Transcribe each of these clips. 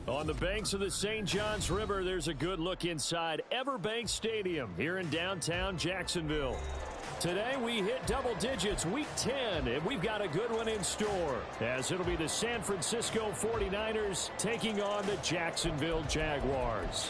On the banks of the St. Johns River, there's a good look inside Everbank Stadium here in downtown Jacksonville. Today we hit double digits, week 10, and we've got a good one in store, as it'll be the San Francisco 49ers taking on the Jacksonville Jaguars.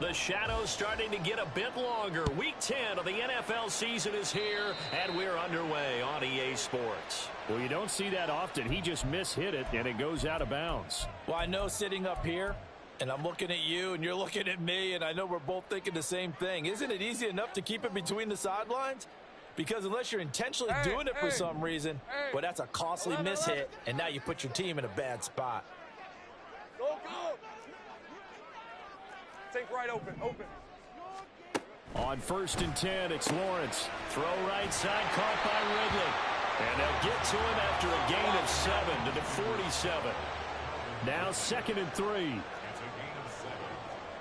The shadow's starting to get a bit longer. Week 10 of the NFL season is here, and we're underway on EA Sports. Well, you don't see that often. He just mishit it, and it goes out of bounds. Well, I know sitting up here, and I'm looking at you, and you're looking at me, and I know we're both thinking the same thing. Isn't it easy enough to keep it between the sidelines? Because unless you're intentionally doing it for some reason, well, that's a costly mishit, and now you put your team in a bad spot. Go, go! Take right open. On 1st and 10, it's Lawrence. Throw right side, caught by Ridley. And they'll get to him after a gain of 7 to the 47. Now 2nd and 3.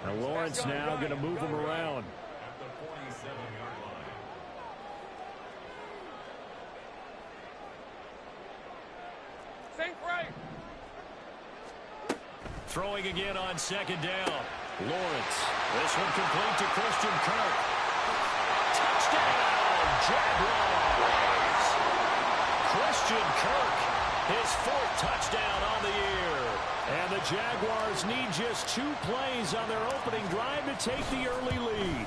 Now Lawrence now going to move him around. Think right. Throwing again on 2nd down. Lawrence. This one complete to Christian Kirk. Touchdown, Jaguars. Christian Kirk, his 4th touchdown on the year. And the Jaguars need just 2 plays on their opening drive to take the early lead.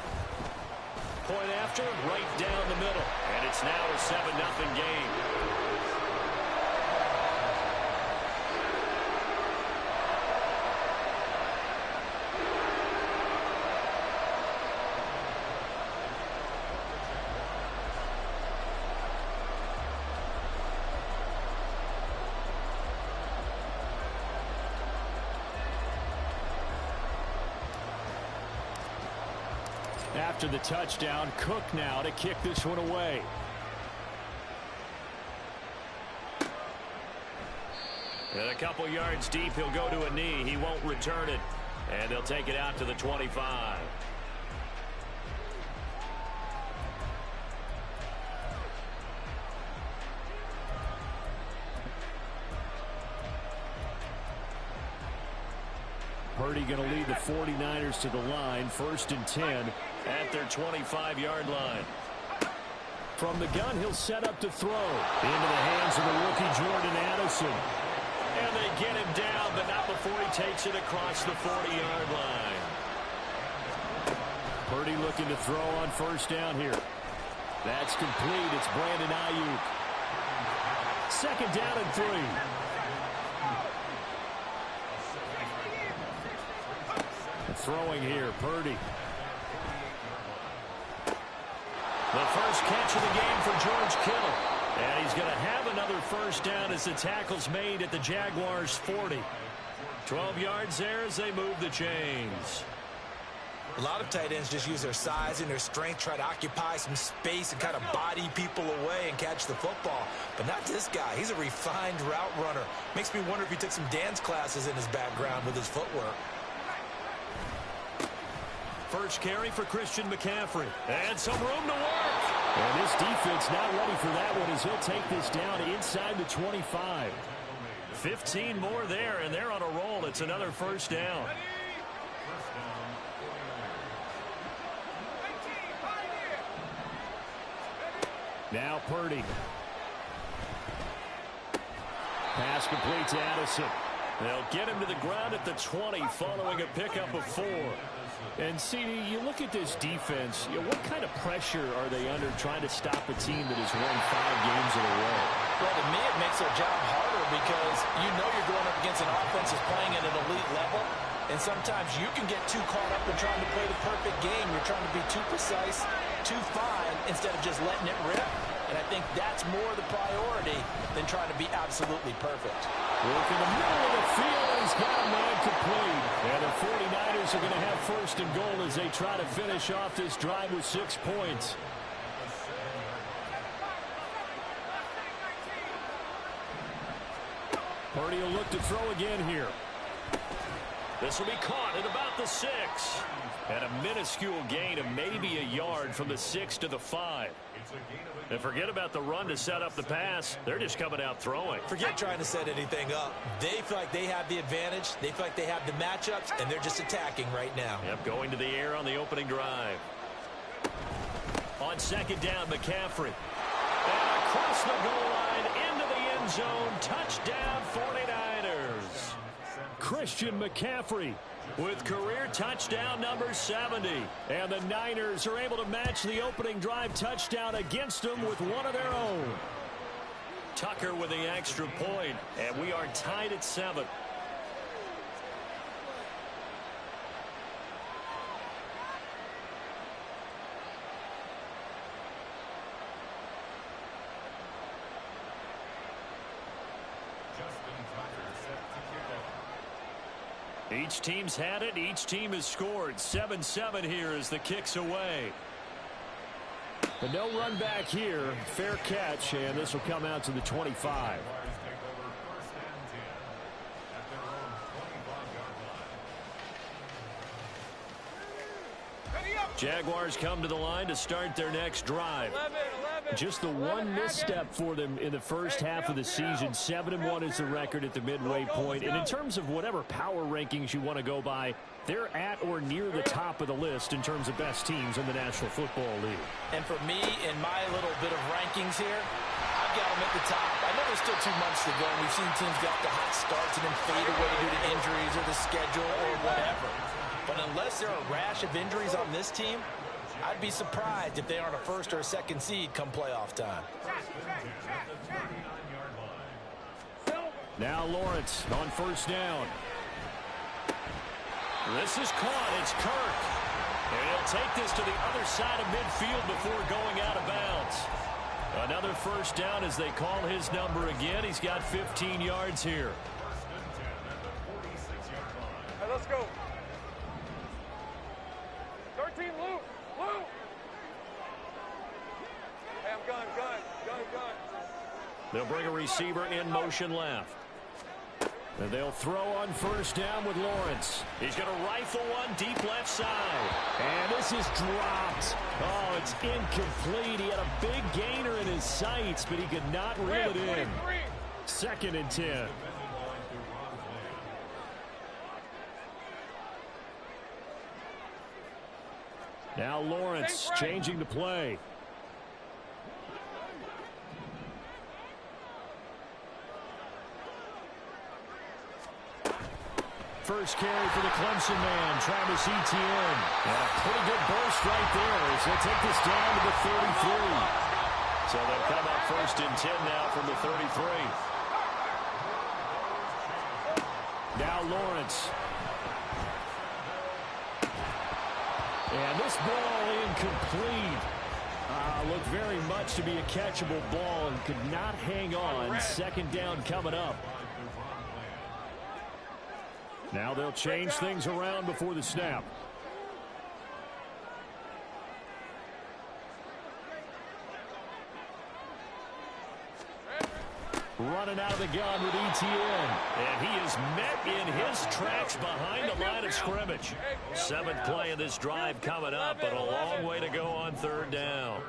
Point after, right down the middle. And it's now a 7-0 game. After the touchdown, Cook now to kick this one away. And a couple yards deep, he'll go to a knee. He won't return it. And they'll take it out to the 25. Purdy going to lead the 49ers to the line. 1st and 10 at their 25-yard line. From the gun, he'll set up to throw. Into the hands of the rookie Jordan Addison. And they get him down, but not before he takes it across the 40-yard line. Purdy looking to throw on 1st down here. That's complete. It's Brandon Ayuk. 2nd down and 3. Throwing here, Purdy. The first catch of the game for George Kittle. And he's going to have another 1st down as the tackle's made at the Jaguars' 40. 12 yards there as they move the chains. A lot of tight ends just use their size and their strength, try to occupy some space and kind of body people away and catch the football. But not this guy. He's a refined route runner. Makes me wonder if he took some dance classes in his background with his footwork. First carry for Christian McCaffrey. And some room to work. And this defense not ready for that one as he'll take this down inside the 25. 15 more there, and they're on a roll. It's another 1st down. Now Purdy. Pass complete to Addison. They'll get him to the ground at the 20 following a pickup of 4. And, CD, you look at this defense, what kind of pressure are they under trying to stop a team that has won 5 games in a row? Well, to me, it makes their job harder because you know you're going up against an offense that's playing at an elite level, and sometimes you can get too caught up in trying to play the perfect game. You're trying to be too precise, too fine, instead of just letting it rip. And I think that's more the priority than trying to be absolutely perfect. Work in the middle of the field, and he's got a man complete. And the 49ers are going to have 1st and goal as they try to finish off this drive with 6 points. Purdy will look to throw again here. This will be caught at about the 6. And a minuscule gain of maybe a yard from the 6 to the 5. And forget about the run to set up the pass. They're just coming out throwing. Forget trying to set anything up. They feel like they have the advantage. They feel like they have the matchups, and they're just attacking right now. Yep, going to the air on the opening drive. On second down, McCaffrey. And across the goal line into the end zone. Touchdown, 49ers. Christian McCaffrey with career touchdown number 70. And the Niners are able to match the opening drive touchdown against them with one of their own. Tucker with the extra point, and we are tied at 7. Each team's had it. Each team has scored. 7-7 here as the kick's away. But no run back here. Fair catch, and this will come out to the 25. Jaguars come to the line to start their next drive. 11. Just the one misstep for them in the first half of the season. 7-1 is the record at the midway point. And in terms of whatever power rankings you want to go by, they're at or near the top of the list in terms of best teams in the National Football League. And for me, in my little bit of rankings here, I've got them at the top. I know there's still 2 months to go, and we've seen teams get off to hot starts and then fade away due to injuries or the schedule or whatever. But unless there are a rash of injuries on this team, I'd be surprised if they aren't a first or a second seed come playoff time. Now Lawrence on first down. This is caught. It's Kirk. And he'll take this to the other side of midfield before going out of bounds. Another first down as they call his number again. He's got 15 yards here. Hey, let's go. 13, Luke. Hey, I'm gun. They'll bring a receiver in motion left. And they'll throw on first down with Lawrence. He's going to rifle one deep left side. And this is dropped. Oh, it's incomplete. He had a big gainer in his sights, but he could not reel it in. 2nd and 10. Now Lawrence changing the play. First carry for the Clemson man, Travis Etienne. And a pretty good burst right there as they take this down to the 33. So they'll come up 1st and 10 now from the 33. Now Lawrence. And this ball incomplete. Looked very much to be a catchable ball and could not hang on. 2nd down coming up. Now they'll change things around before the snap. Running out of the gun with Etienne. And he is met in his tracks behind the line of scrimmage. 7th play of this drive coming up, but a long way to go on 3rd down.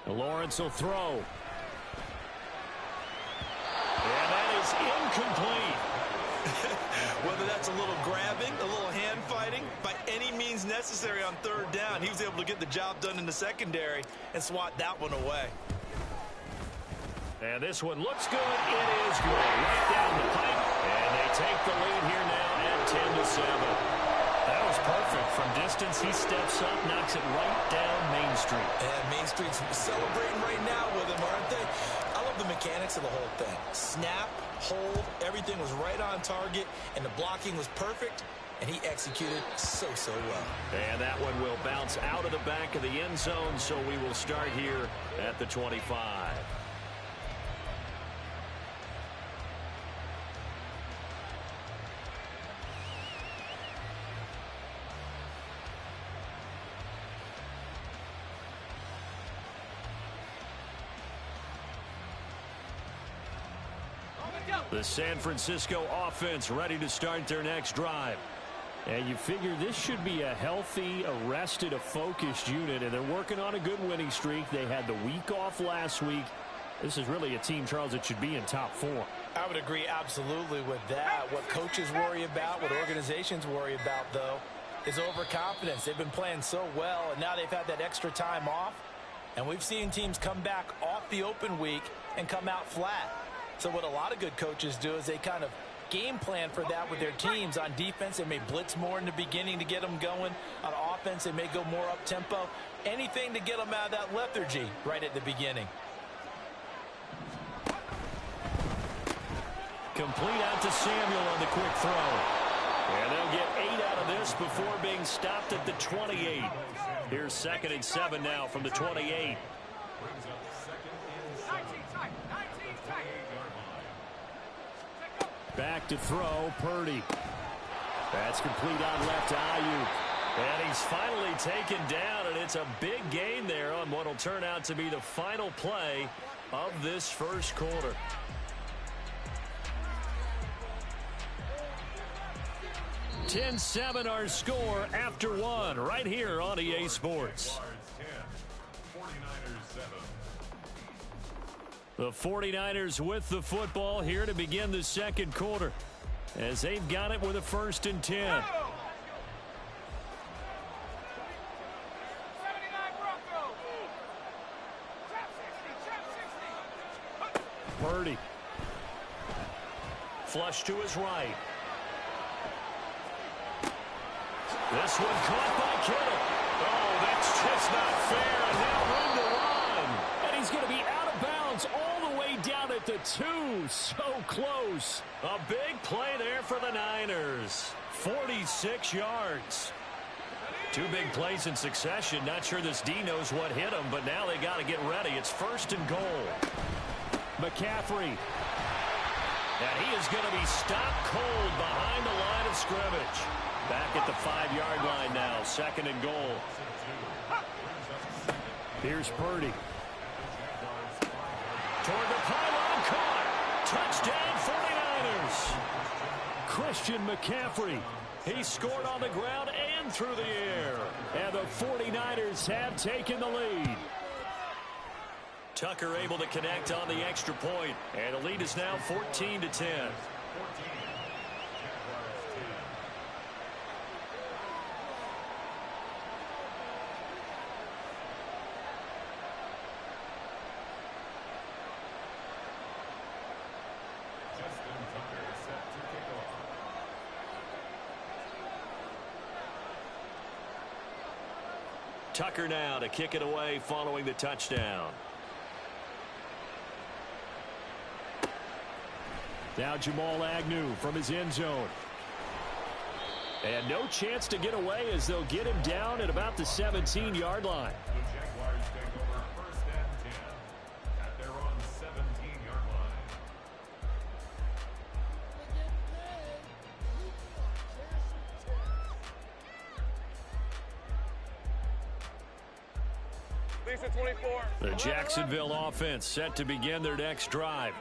Lawrence will throw. And that is incomplete. Whether that's a little grabbing, a little hand fighting, by any means necessary on 3rd down, he was able to get the job done in the secondary and swat that one away. And this one looks good. It is good. Right down the pipe. And they take the lead here now at 10-7. That was perfect. From distance, he steps up, knocks it right down Main Street. And Main Street's celebrating right now with him, aren't they? I love the mechanics of the whole thing. Snap, hold, everything was right on target, and the blocking was perfect, and he executed so well. And that one will bounce out of the back of the end zone, so we will start here at the 25. The San Francisco offense ready to start their next drive. And you figure this should be a healthy, a rested, a focused unit, and they're working on a good winning streak. They had the week off last week. This is really a team, Charles, that should be in top form. I would agree absolutely with that. What coaches worry about, what organizations worry about, though, is overconfidence. They've been playing so well, and now they've had that extra time off. And we've seen teams come back off the open week and come out flat. So what a lot of good coaches do is they kind of game plan for that with their teams. On defense, they may blitz more in the beginning to get them going. On offense, they may go more up-tempo. Anything to get them out of that lethargy right at the beginning. Complete out to Samuel on the quick throw. And they'll get 8 out of this before being stopped at the 28. Here's 2nd and 7 now from the 28. Back to throw, Purdy. That's complete out left to Ayuk. And he's finally taken down, and it's a big gain there on what will turn out to be the final play of this first quarter. (10-7) our score after 1 right here on EA Sports. The 49ers with the football here to begin the second quarter as they've got it with a 1st and 10. Purdy. Flush to his right. This one caught by Kittle. Oh, that's just not fair. And now room to run. And he's going to be out of bounds all the way down at the 2. So close. A big play there for the Niners. 46 yards. 2 big plays in succession. Not sure this D knows what hit him, but now they got to get ready. It's 1st and goal. McCaffrey. And he is going to be stopped cold behind the line of scrimmage. Back at the 5-yard line now, 2nd and goal. Here's Purdy. Toward the pylon, caught. Touchdown 49ers. Christian McCaffrey. He scored on the ground and through the air. And the 49ers have taken the lead. Tucker able to connect on the extra point. And the lead is now 14-10. Tucker now to kick it away following the touchdown. Now Jamal Agnew from his end zone. And no chance to get away as they'll get him down at about the 17-yard line. The Jaguars take over 1st and 10 at their own 17-yard line. Lisa 24. The Jacksonville offense set to begin their next drive.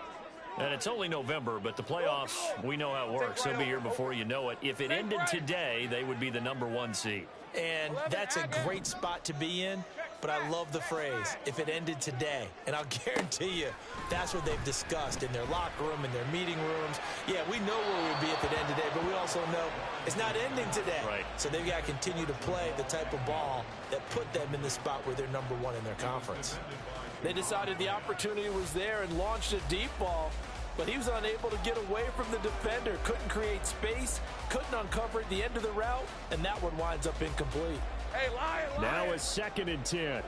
And it's only November, but the playoffs, we know how it works. They'll be here before you know it. If it ended today, they would be the #1 seed. And that's a great spot to be in, but I love the phrase, if it ended today. And I'll guarantee you, that's what they've discussed in their locker room, in their meeting rooms. Yeah, we know where we'd be if it ended today, but we also know it's not ending today. Right. So they've got to continue to play the type of ball that put them in the spot where they're #1 in their conference. They decided the opportunity was there and launched a deep ball, but he was unable to get away from the defender, couldn't create space, couldn't uncover at the end of the route, and that one winds up incomplete. Hey, Lion. Now it's 2nd and 10.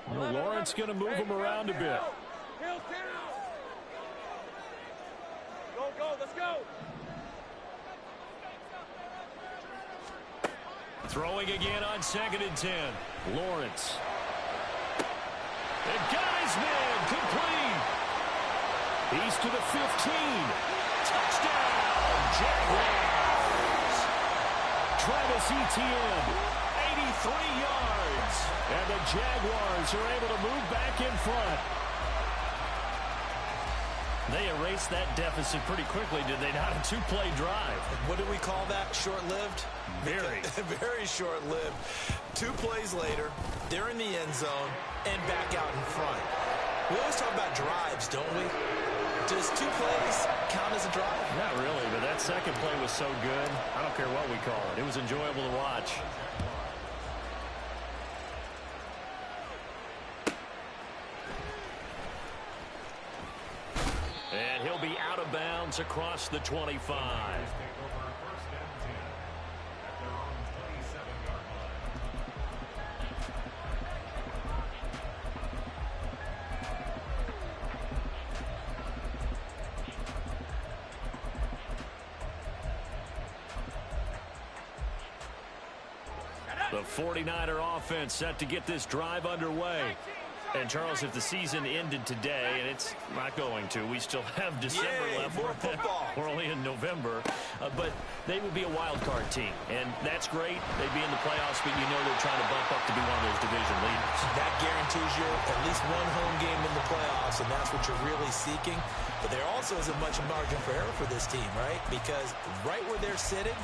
Well, Lawrence going to move him around a bit. Go, let's go. Throwing again on 2nd and 10. Lawrence. And got his man complete. He's to the 15. Touchdown, Jaguars. Travis Etienne, 83 yards. And the Jaguars are able to move back in front. They erased that deficit pretty quickly, did they not? A two-play drive. What do we call that? Short-lived? Very. Very short-lived. 2 plays later, they're in the end zone and back out in front. We always talk about drives, don't we? Does 2 plays count as a drive? Not really, but that second play was so good. I don't care what we call it. It was enjoyable to watch. And he'll be out of bounds across the 25. Take over first and 10 at their own 27-yard The 49er offense set to get this drive underway. And, Charles, if the season ended today, and it's not going to, we still have December left. More football. We're only in November. But they would be a wild card team. And that's great. They'd be in the playoffs, but you know they're trying to bump up to be one of those division leaders. That guarantees you at least 1 home game in the playoffs, and that's what you're really seeking. But there also isn't much margin for error for this team, right? Because right where they're sitting,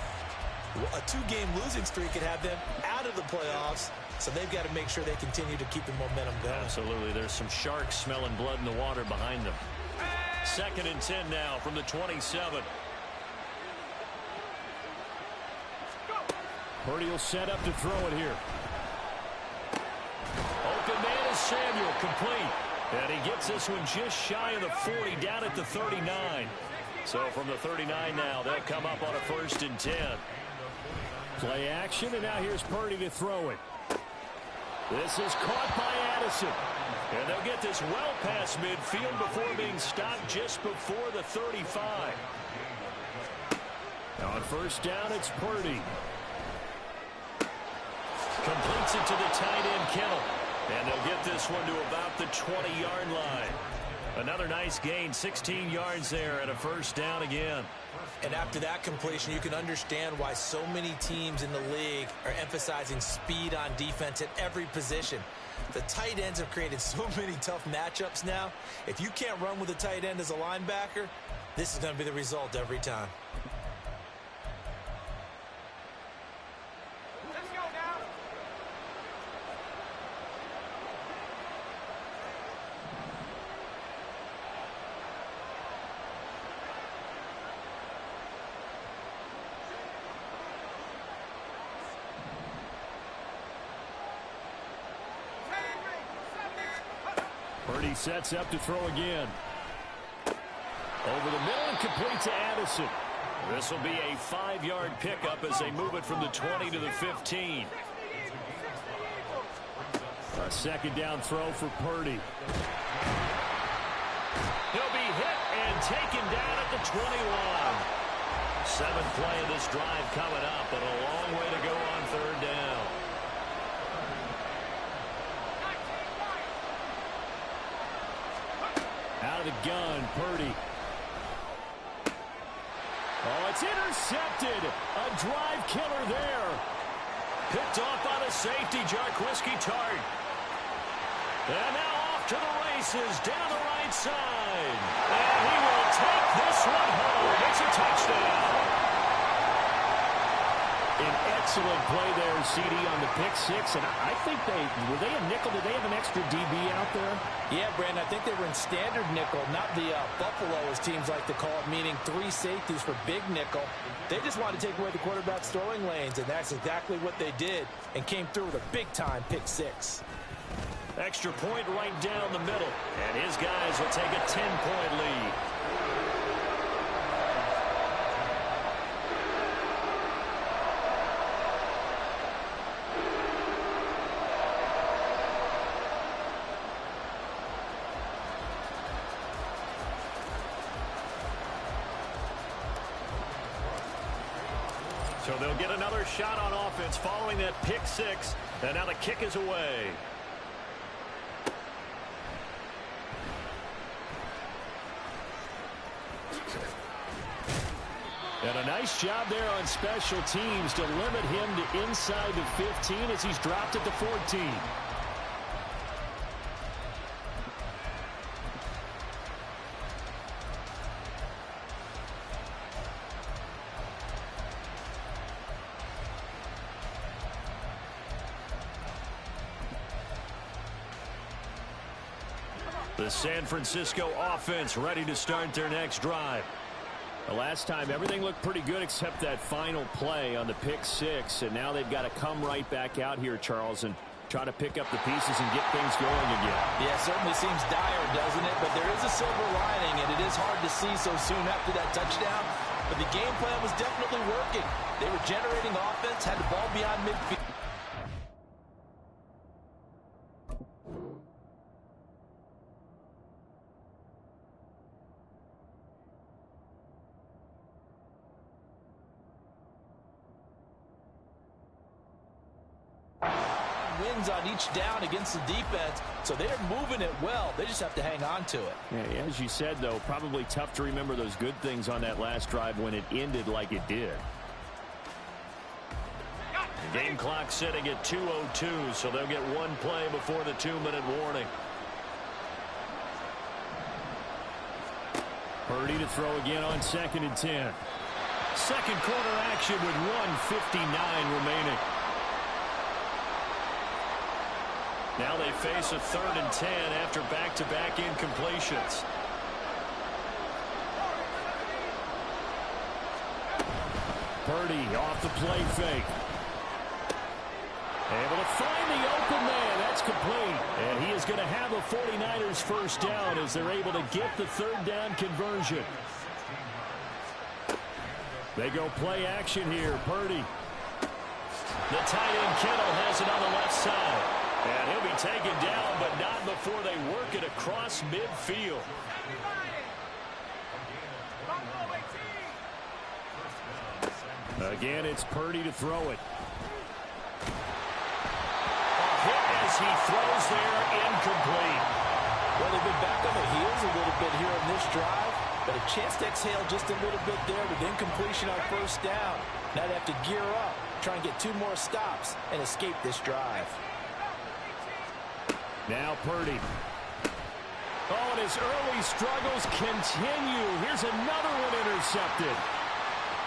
a 2-game losing streak could have them out of the playoffs. So they've got to make sure they continue to keep the momentum going. Absolutely. There's some sharks smelling blood in the water behind them. 2nd and 10 now from the 27. Purdy will set up to throw it here. Open man is Samuel, complete. And he gets this one just shy of the 40, down at the 39. So from the 39 now, they'll come up on a 1st and 10. Play action, and now here's Purdy to throw it. This is caught by Addison. And they'll get this well past midfield before being stopped just before the 35. Now on 1st down, it's Purdy. Completes it to the tight end, Kittle. And they'll get this one to about the 20-yard line. Another nice gain, 16 yards there, and a 1st down again. And after that completion, you can understand why so many teams in the league are emphasizing speed on defense at every position. The tight ends have created so many tough matchups now. If you can't run with a tight end as a linebacker, this is going to be the result every time. Let's go now. Purdy sets up to throw again. Over the middle and complete to Addison. This will be a 5-yard pickup as they move it from the 20 to the 15. A 2nd down throw for Purdy. He'll be hit and taken down at the 21. 7th play of this drive coming up, but a long way to go on 3rd down. Out of the gun, Purdy. Oh, it's intercepted. A drive killer there. Picked off by the safety, Jarquiski Tart. And now off to the races down the right side. And he will take this one home. It's a touchdown. An excellent play there, CD, on the pick 6. And I think were they a nickel? Did they have an extra DB out there? Yeah, Brandon, I think they were in standard nickel, not the Buffalo, as teams like to call it, meaning 3 safeties for big nickel. They just wanted to take away the quarterback's throwing lanes, and that's exactly what they did, and came through with a big-time pick 6. Extra point right down the middle, and his guys will take a 10-point lead. So they'll get another shot on offense following that pick 6. And now the kick is away. And a nice job there on special teams to limit him to inside the 15 as he's dropped at the 14. The San Francisco offense ready to start their next drive. The last time, everything looked pretty good except that final play on the pick six. And now they've got to come right back out here, Charles, and try to pick up the pieces and get things going again. Yeah, it certainly seems dire, doesn't it? But there is a silver lining, and it is hard to see so soon after that touchdown. But the game plan was definitely working. They were generating offense, had the ball beyond midfield. Wins on each down against the defense, so they're moving it well. They just have to hang on to it. Yeah, as you said, though, probably tough to remember those good things on that last drive when it ended like it did. The game clock sitting at 2:02, so they'll get one play before the 2-minute warning. Purdy to throw again on 2nd and 10. Second quarter action with 1:59 remaining. Now they face a 3rd and 10 after back-to-back incompletions. Purdy off the play fake. Able to find the open man. That's complete. And he is going to have a 49ers first down as they're able to get the 3rd down conversion. They go play action here. Purdy. The tight end Kittle has it on the left side. And he'll be taken down, but not before they work it across midfield. Again, it's Purdy to throw it. A hit as he throws there, incomplete. Well, they've been back on their heels a little bit here in this drive, but a chance to exhale just a little bit there with incompletion on 1st down. Now they have to gear up, try and get 2 more stops, and escape this drive. Now Purdy. Oh, and his early struggles continue. Here's another one intercepted.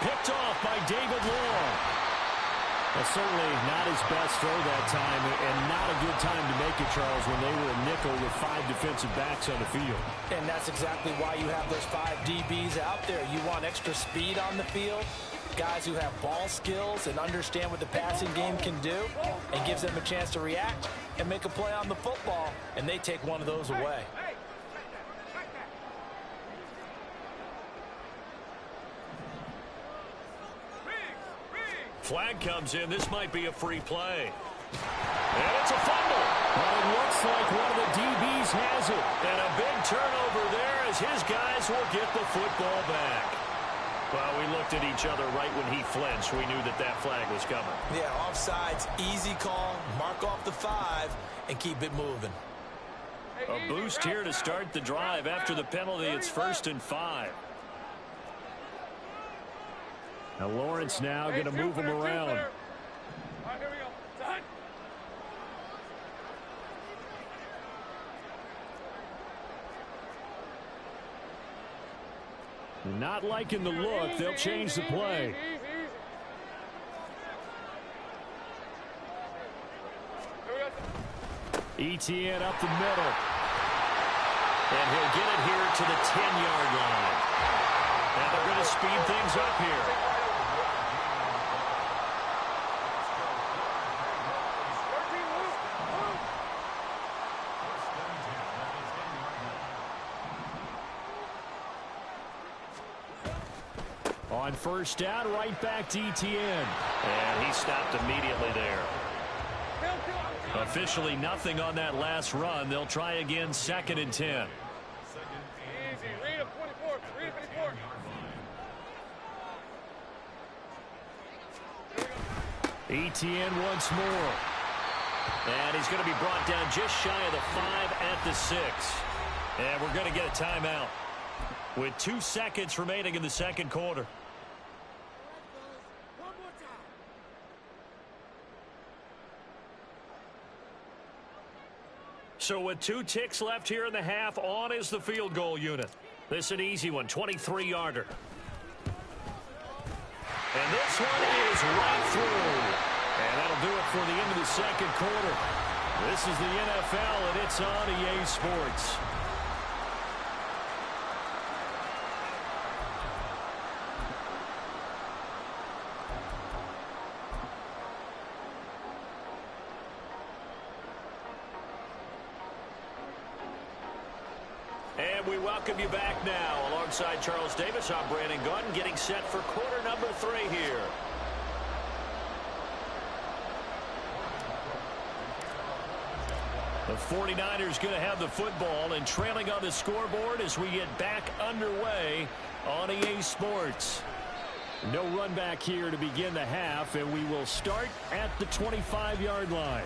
Picked off by David Long. Well, certainly not his best throw that time, and not a good time to make it, Charles, when they were a nickel with 5 defensive backs on the field. And that's exactly why you have those 5 DBs out there. You want extra speed on the field, guys who have ball skills and understand what the passing game can do, and gives them a chance to react and make a play on the football, and they take one of those away. Flag comes in. This might be a free play. And it's a fumble. But it looks like one of the DBs has it. And a big turnover there as his guys will get the football back. Well, we looked at each other right when he flinched. We knew that that flag was coming. Yeah, offsides, easy call, mark off the 5, and keep it moving. A boost here to start the drive. After the penalty, it's 1st and 5. Now Lawrence now going to move him around. All right, here we go. Time. Not liking the look. They'll change the play. ETN up the middle. And he'll get it here to the 10-yard line. And they're going to speed things up here. On 1st down, right back to ETN. And he stopped immediately there. Officially nothing on that last run. They'll try again, 2nd and 10. Easy. Read him, 24. Read him, 24. ETN once more. And he's going to be brought down just shy of the 5 at the 6. And we're going to get a timeout with 2 seconds remaining in the 2nd quarter. So with 2 ticks left here in the half, on is the field goal unit. This is an easy one, 23-yarder. And this one is right through. And that'll do it for the end of the 2nd quarter. This is the NFL, and it's on EA Sports. And we welcome you back now. Alongside Charles Davis, I'm Brandon Gunn, getting set for quarter number 3 here. The 49ers going to have the football and trailing on the scoreboard as we get back underway on EA Sports. No run back here to begin the half, and we will start at the 25-yard line.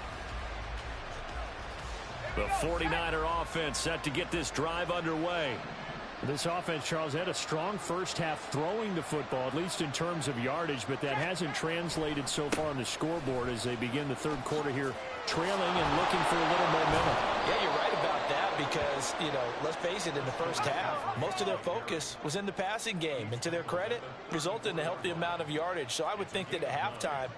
The 49er offense set to get this drive underway. This offense, Charles, had a strong first half throwing the football, at least in terms of yardage, but that hasn't translated so far on the scoreboard as they begin the third quarter here, trailing and looking for a little momentum. Yeah, you're right about that because, let's face it, in the first half, most of their focus was in the passing game. And to their credit, resulted in a healthy amount of yardage. So I would think that at halftime,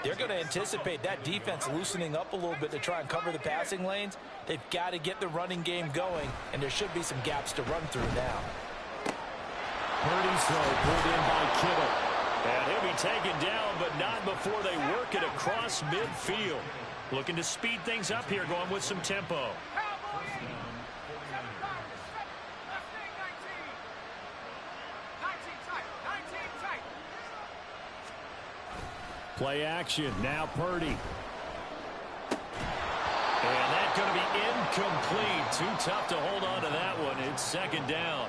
they're going to anticipate that defense loosening up a little bit to try and cover the passing lanes. They've got to get the running game going, and there should be some gaps to run through now. Purdy's throw pulled in by Kittle. And he'll be taken down, but not before they work it across midfield. Looking to speed things up here, going with some tempo. Play action. Now Purdy. And that's going to be incomplete. Too tough to hold on to that one. It's second down.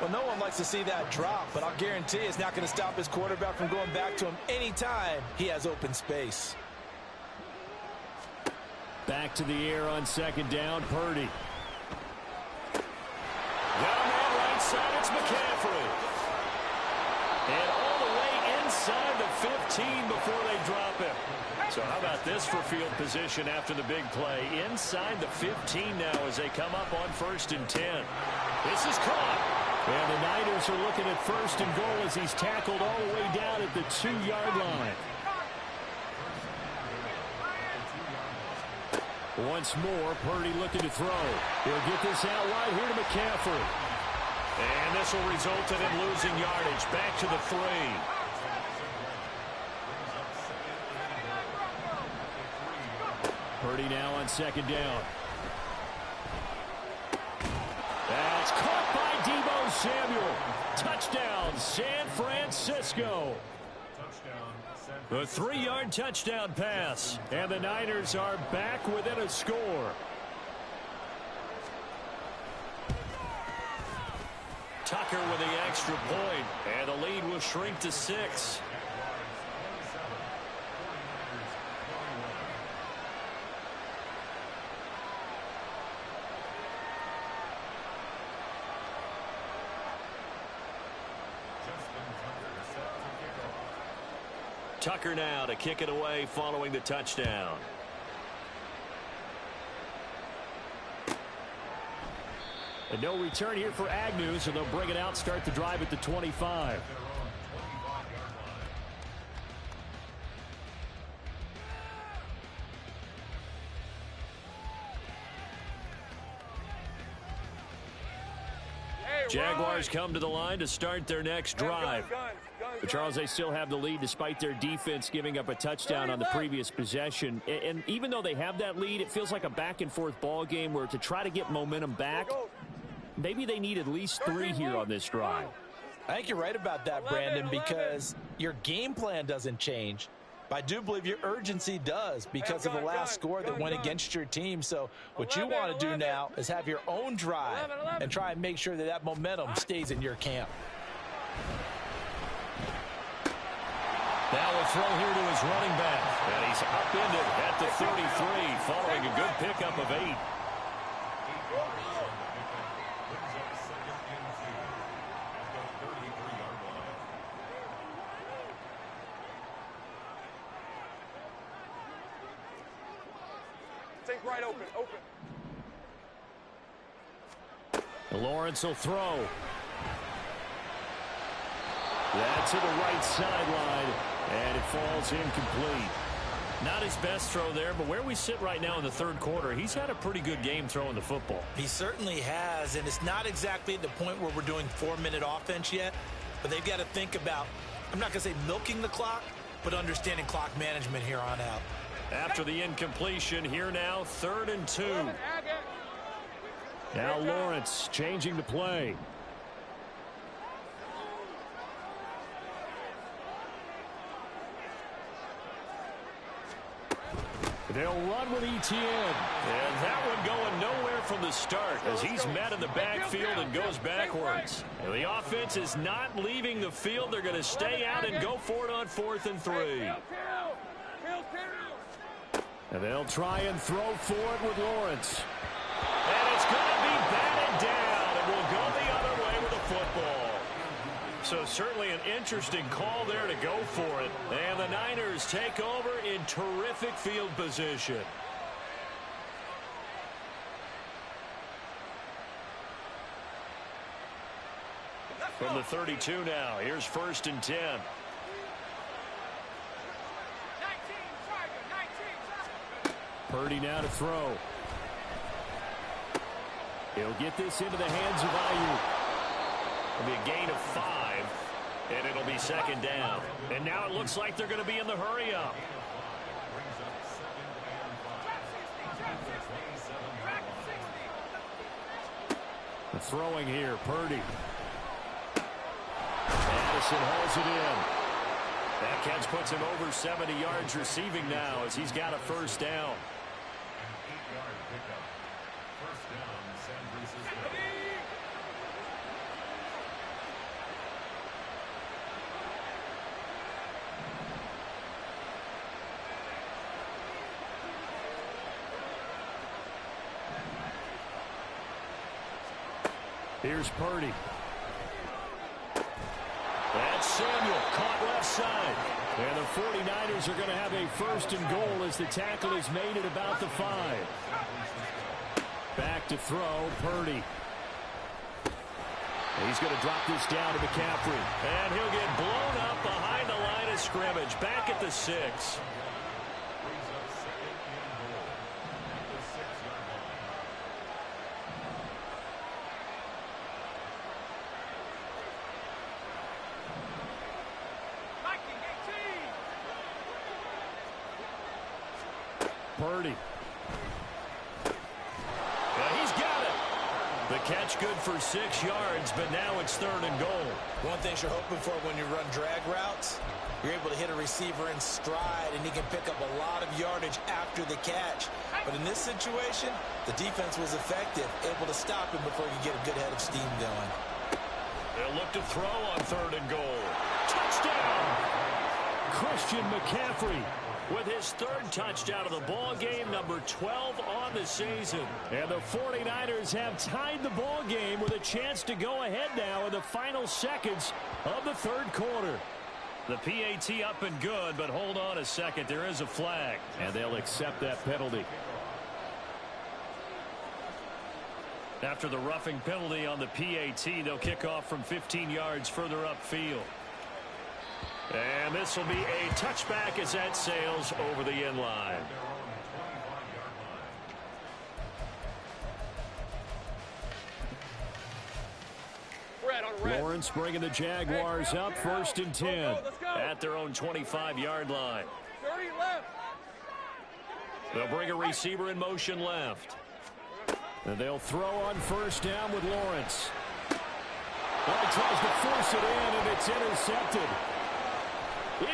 Well, no one likes to see that drop, but I'll guarantee it's not going to stop his quarterback from going back to him anytime he has open space. Back to the air on second down. Purdy. Got a man right side. It's McCaffrey. And all the way inside the 15 before they drop him. So how about this for field position after the big play? Inside the 15 now as they come up on 1st and 10. This is caught. And the Niners are looking at 1st and goal as he's tackled all the way down at the 2-yard line. Once more, Purdy looking to throw. He'll get this out wide here to McCaffrey. And this will result in him losing yardage. Back to the 3. Purdy now on second down. That's caught by Deebo Samuel. Touchdown, San Francisco. The 3-yard touchdown pass. And the Niners are back within a score. Tucker with the extra point. And the lead will shrink to 6. Tucker now to kick it away following the touchdown. And no return here for Agnew, so they'll bring it out, start the drive at the 25. Jaguars come to the line to start their next drive. But Charles, they still have the lead despite their defense giving up a touchdown on the previous possession. And even though they have that lead, it feels like a back-and-forth ball game where to try to get momentum back, maybe they need at least 3 here on this drive. I think you're right about that, Brandon, because your game plan doesn't change. But I do believe your urgency does because of the last score that went against your team. So what you want to do now is have your own drive and try and make sure that that momentum stays in your camp. Now a throw here to his running back. And he's upended at the 33 following a good pickup of 8. Take right open. Lawrence will throw. That's to the right sideline, and it falls incomplete. Not his best throw there, but where we sit right now in the third quarter, he's had a pretty good game throwing the football. He certainly has, and it's not exactly at the point where we're doing 4-minute offense yet, but they've got to think about, I'm not going to say milking the clock, but understanding clock management here on out. After the incompletion, here now, 3rd and 2. Now Lawrence changing to play. They'll run with Etienne. And that one going nowhere from the start as he's met in the backfield and goes backwards. And the offense is not leaving the field. They're going to stay out and go for it on 4th and 3. And they'll try and throw for it with Lawrence. And it's going to be batted down, and we'll go the other way with the football. So certainly an interesting call there to go for it. And the Niners take over in terrific field position. From the 32 now, here's 1st and 10. Purdy now to throw. He'll get this into the hands of Ayuk. It'll be a gain of 5, and it'll be 2nd down. And now it looks like they're going to be in the hurry-up. The throwing here, Purdy. Addison hauls it in. That catch puts him over 70 yards receiving now as he's got a 1st down. Here's Purdy. That's Samuel, caught left side. And the 49ers are going to have a 1st and goal as the tackle is made at about the 5. Back to throw, Purdy. He's going to drop this down to McCaffrey. And he'll get blown up behind the line of scrimmage, back at the 6. Purdy. Yeah, he's got it. The catch good for 6 yards, but now it's 3rd and goal. One thing you're hoping for when you run drag routes, you're able to hit a receiver in stride, and he can pick up a lot of yardage after the catch. But in this situation, the defense was effective, able to stop him before you get a good head of steam going. They'll look to throw on 3rd and goal. Touchdown! Christian McCaffrey with his 3rd touchdown of the ball game, number 12 on the season. And the 49ers have tied the ball game with a chance to go ahead now in the final seconds of the 3rd quarter. The PAT up and good, but hold on a second. There is a flag, and they'll accept that penalty. After the roughing penalty on the PAT, they'll kick off from 15 yards further upfield. And this will be a touchback as that sails over the end line. Lawrence bringing the Jaguars up 1st and 10 at their own 25-yard line. 30 left. They'll bring a receiver in motion left. And they'll throw on 1st down with Lawrence. Well, he tries to force it in, and it's intercepted.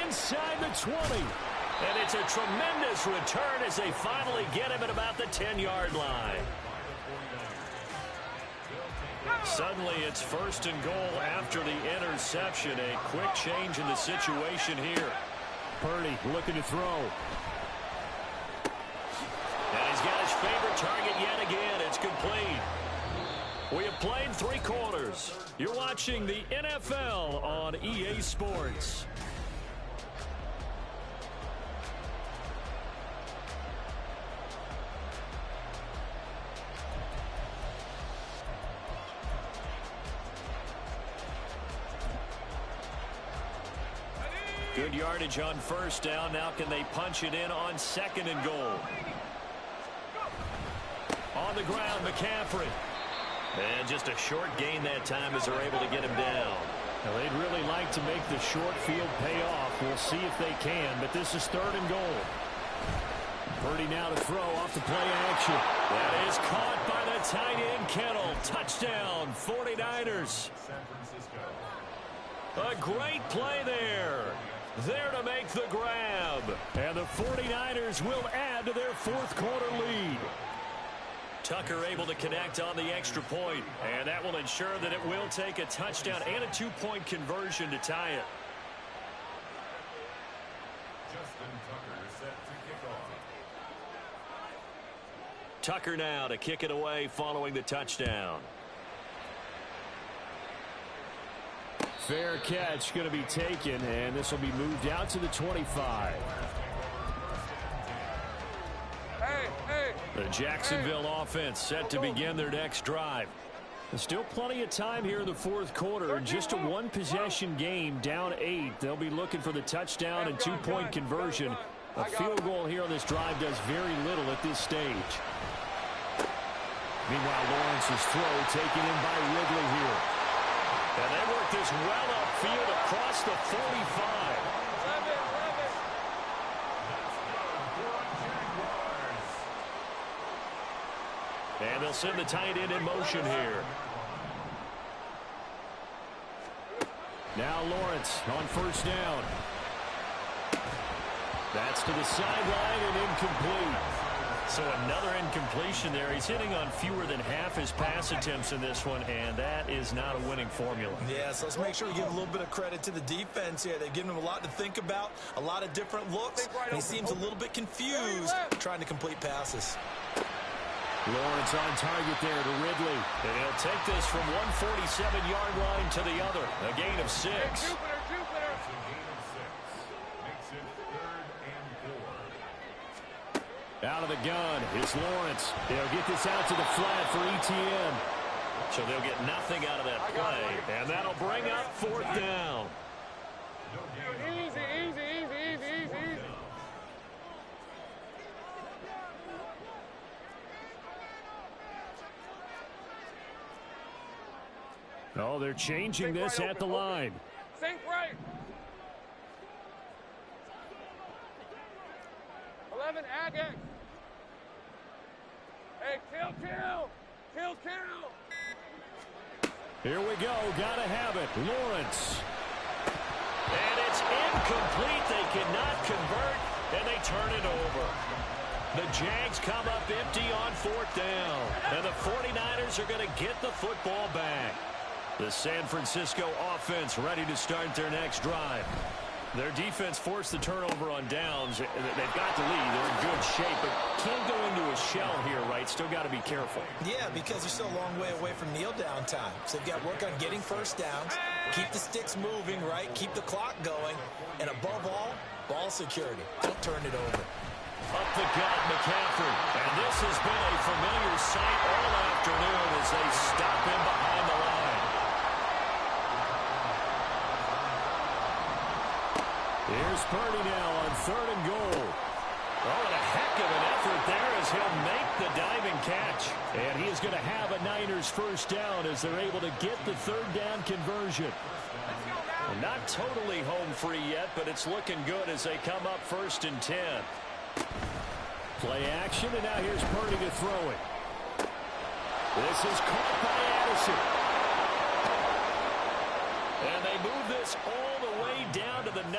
Inside the 20. And it's a tremendous return as they finally get him at about the 10-yard line. Suddenly it's 1st and goal after the interception. A quick change in the situation here. Purdy looking to throw. And he's got his favorite target yet again. It's complete. We have played 3 quarters. You're watching the NFL on EA Sports. Good yardage on 1st down. Now can they punch it in on 2nd and goal? On the ground, McCaffrey. And just a short gain that time as they're able to get him down. Now, they'd really like to make the short field pay off. We'll see if they can, but this is 3rd and goal. Purdy now to throw off the play action. That is caught by the tight end, Kittle. Touchdown, 49ers. San Francisco. A great play there. There to make the grab. And the 49ers will add to their fourth quarter lead. Tucker able to connect on the extra point, and that will ensure that it will take a touchdown and a 2-point conversion to tie it. Justin Tucker set to kick off. Tucker now to kick it away following the touchdown. Fair catch going to be taken, and this will be moved out to the 25. The Jacksonville offense set to begin their next drive. There's still plenty of time here in the fourth quarter. Just a one-possession game, down 8. They'll be looking for the touchdown and 2-point conversion. A field goal here on this drive does very little at this stage. Meanwhile, Lawrence's throw taken in by Ridley here. And they work this well upfield across the 45. And they'll send the tight end in motion here. Now Lawrence on first down. That's to the sideline and incomplete. So another incompletion there. He's hitting on fewer than half his pass attempts in this one, and that is not a winning formula. Yeah, so let's make sure we give a little bit of credit to the defense here. They've given him a lot to think about, a lot of different looks, and he seems a little bit confused trying to complete passes. Lawrence on target there to Ridley. And he'll take this from 147-yard line to the other. A gain of 6. It's a gain of 6. Makes it 3rd and 4. Out of the gun is Lawrence. They'll get this out to the flat for ETN. So they'll get nothing out of that play. And that'll bring up 4th down. Easy. Oh, they're changing this at the line. Sink right. 11, Agate. Hey, kill. Here we go. Gotta have it. Lawrence. And it's incomplete. They cannot convert, and they turn it over. The Jags come up empty on 4th down. And the 49ers are going to get the football back. The San Francisco offense ready to start their next drive. Their defense forced the turnover on downs. They've got the lead. They're in good shape, but can't go into a shell here, right? Still got to be careful. Yeah, because they're still a long way away from kneel down time. So they've got to work on getting first downs, keep the sticks moving, right? Keep the clock going, and above all, ball security. Don't turn it over. Up the gut, McCaffrey. And this has been a familiar sight all afternoon as they stop him behind the line. Here's Purdy now on 3rd and goal. Oh, and a heck of an effort there as he'll make the diving catch. And he is going to have a Niners first down as they're able to get the 3rd down conversion. Well, not totally home free yet, but it's looking good as they come up 1st and 10. Play action, and now here's Purdy to throw it. This is caught by Addison. And they move this all the way down to the 9.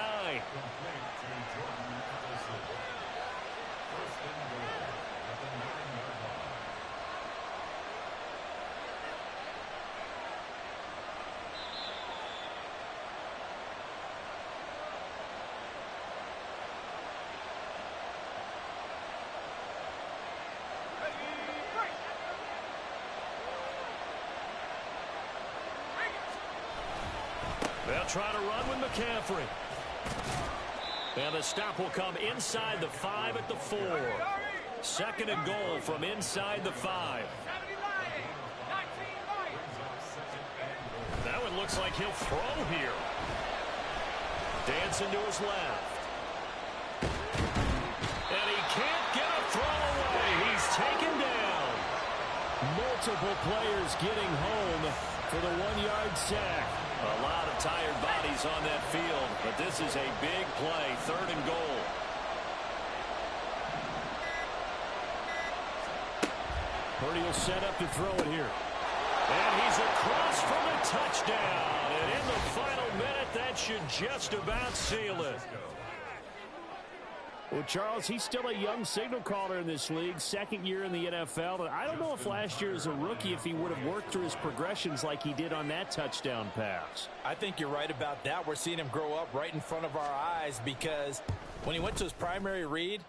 They'll try to run with McCaffrey. And the stop will come inside the 5 at the 4. 2nd and goal from inside the 5. That one looks like he'll throw here. Dancing to his left. And he can't get a throw away. He's taken down. Multiple players getting home for the 1-yard sack. A lot of tired bodies on that field, but this is a big play, 3rd and goal. Purdy will set up to throw it here. And he's across from a touchdown. And in the final minute, that should just about seal it. Well, Charles, he's still a young signal caller in this league, second year in the NFL. And I don't know if last year as a rookie, if he would have worked through his progressions like he did on that touchdown pass. I think you're right about that. We're seeing him grow up right in front of our eyes because when he went to his primary read,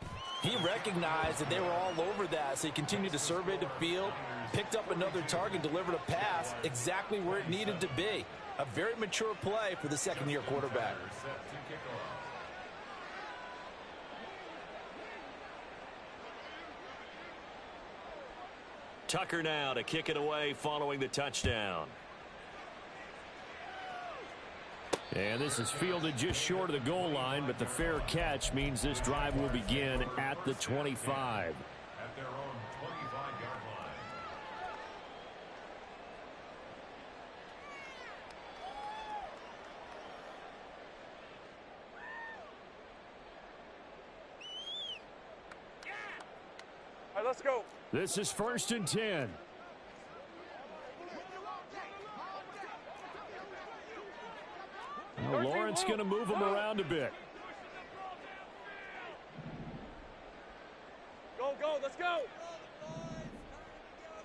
he recognized that they were all over that, so he continued to survey the field, picked up another target, delivered a pass exactly where it needed to be. A very mature play for the second-year quarterback. Tucker now to kick it away following the touchdown. And this is fielded just short of the goal line, but the fair catch means this drive will begin at the 25. At their own 25-yard line. All right, let's go. This is 1st and 10. Well, Lawrence going to move him around a bit. Go, go, let's go.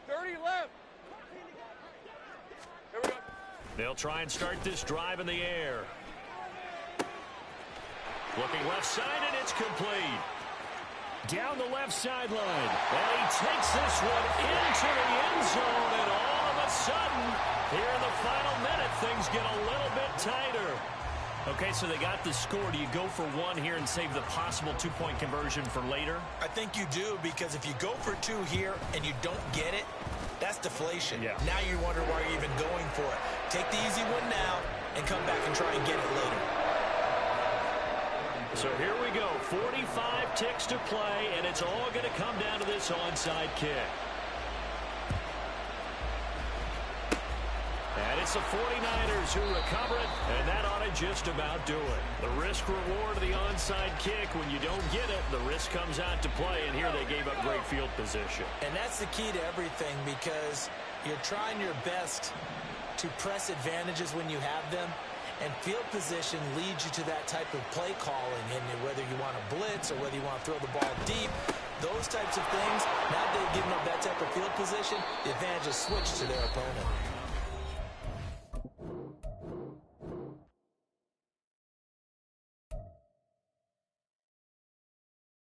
30 left. Here we go. They'll try and start this drive in the air. Looking left side, and it's complete. Down the left sideline. And he takes this one into the end zone, and all of a sudden, here in the final minute, things get a little bit tighter. Okay, so they got the score. Do you go for one here and save the possible two-point conversion for later? I think you do, because if you go for two here and you don't get it, that's deflation. Yeah. Now you wonder why you're even going for it. Take the easy one now and come back and try and get it later. So here we go. 45 ticks to play, and it's all going to come down to this onside kick. And it's the 49ers who recover it, and that ought to just about do it. The risk-reward of the onside kick, when you don't get it, the risk comes out to play, and here they gave up great field position. And that's the key to everything, because you're trying your best to press advantages when you have them, and field position leads you to that type of play calling, and whether you want to blitz or whether you want to throw the ball deep, those types of things, now they've given up that type of field position, the advantage is switched to their opponent.